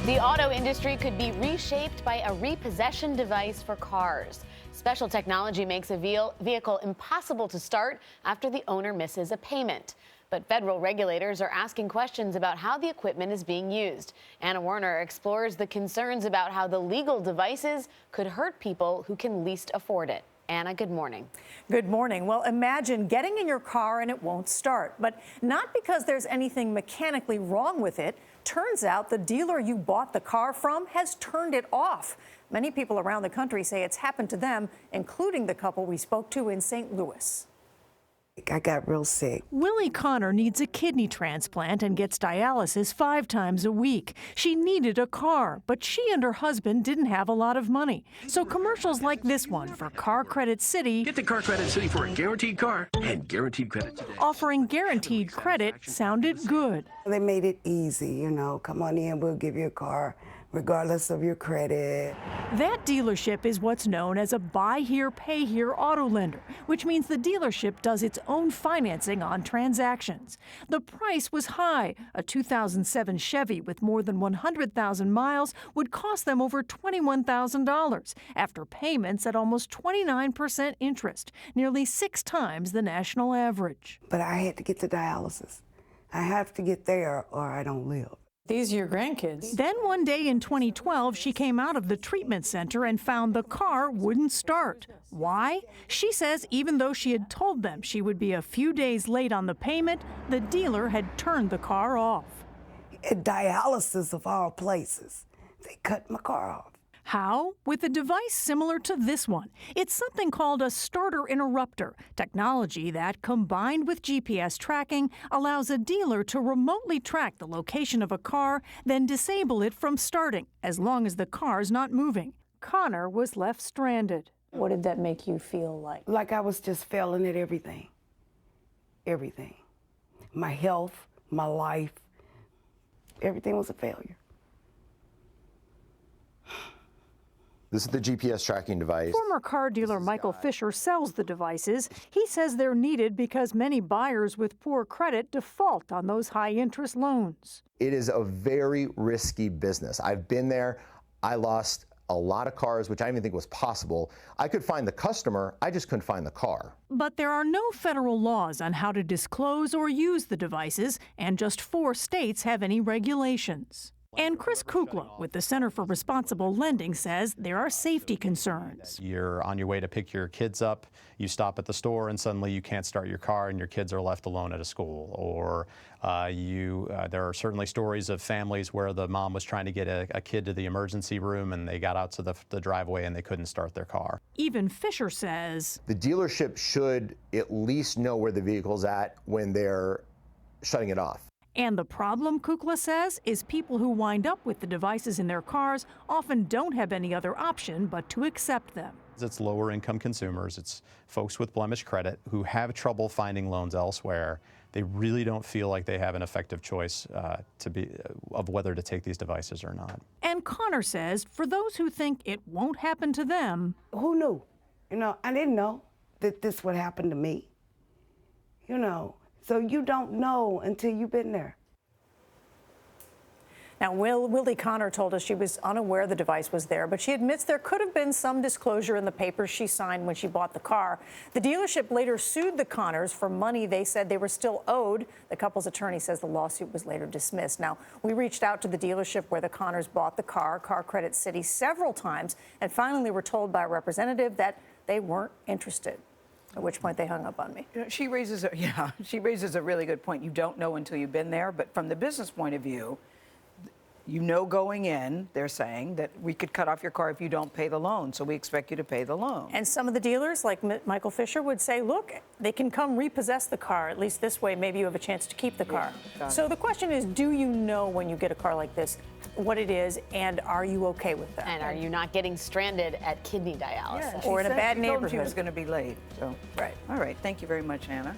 The auto industry could be reshaped by a repossession device for cars. Special technology makes a vehicle impossible to start after the owner misses a payment. But federal regulators are asking questions about how the equipment is being used. Anna Werner explores the concerns about how the legal devices could hurt people who can least afford it. Anna, good morning. Good morning. Well, imagine getting in your car and it won't start, but not because there's anything mechanically wrong with it. Turns out the dealer you bought the car from has turned it off. Many people around the country say it's happened to them, including the couple we spoke to in St. Louis. I got real sick. Willie Connor needs a kidney transplant and gets dialysis 5 times a week. She needed a car, but she and her husband didn't have a lot of money. So commercials like this one for Car Credit City, Get to Car Credit City for a guaranteed car and guaranteed credit today. offering guaranteed credit, sounded good. They made it easy, you know, come on in, we'll give you a car, regardless of your credit. That dealership is what's known as a buy here, pay here auto lender, which means the dealership does its own financing on transactions. The price was high. A 2007 Chevy with more than 100,000 miles would cost them over $21,000 after payments at almost 29% interest, nearly 6 times the national average. But I had to get to dialysis. I have to get there or I don't live. These are your grandkids. Then one day in 2012, she came out of the treatment center and found the car wouldn't start. Why? She says even though she had told them she would be a few days late on the payment, the dealer had turned the car off. At dialysis of all places, they cut my car off. How? With a device similar to this one. It's something called a starter interrupter, technology that, combined with GPS tracking, allows a dealer to remotely track the location of a car, then disable it from starting, as long as the car's not moving. Connor was left stranded. What did that make you feel like? Like I was just failing at everything. Everything. My health, my life, everything was a failure. This is the GPS tracking device. Former car dealer Michael Fisher sells the devices. He says they're needed because many buyers with poor credit default on those high-interest loans. It is a very risky business. I've been there. I lost a lot of cars, which I didn't even think was possible. I could find the customer, I just couldn't find the car. But there are no federal laws on how to disclose or use the devices, and just 4 states have any regulations. And Chris Kukla with the Center for Responsible Lending says there are safety concerns. You're on your way to pick your kids up, you stop at the store and suddenly you can't start your car and your kids are left alone at a school. Or there are certainly stories of families where the mom was trying to get a kid to the emergency room and they got out to the driveway and they couldn't start their car. Even Fisher says The dealership should at least know where the vehicle's at when they're shutting it off. And the problem, Kukla says, is people who wind up with the devices in their cars often don't have any other option but to accept them. It's lower income consumers, it's folks with blemished credit who have trouble finding loans elsewhere. They really don't feel like they have an effective choice of whether to take these devices or not. And Connor says for those who think it won't happen to them. Who knew? You know, I didn't know that this would happen to me. You know. So you don't know until you've been there. Now, Willie Connor told us she was unaware the device was there, but she admits there could have been some disclosure in the papers she signed when she bought the car. The dealership later sued the Connors for money they said they were still owed. The couple's attorney says the lawsuit was later dismissed. Now, we reached out to the dealership where the Connors bought the car, Car Credit City, several times, and finally were told by a representative that they weren't interested. At which point they hung up on me. She raises a really good point. You don't know until you've been there, but from the business point of view, you know going in, they're saying that we could cut off your car if you don't pay the loan, so we expect you to pay the loan. And some of the dealers, like Michael Fisher, would say, look, they can come repossess the car. At least this way, maybe you have a chance to keep the car. So the question is, do you know when you get a car like this what it is, and are you okay with that? And are you not getting stranded at kidney dialysis? Yeah, or in a bad neighborhood? She was going to be late. So. Right. All right. Thank you very much, Anna.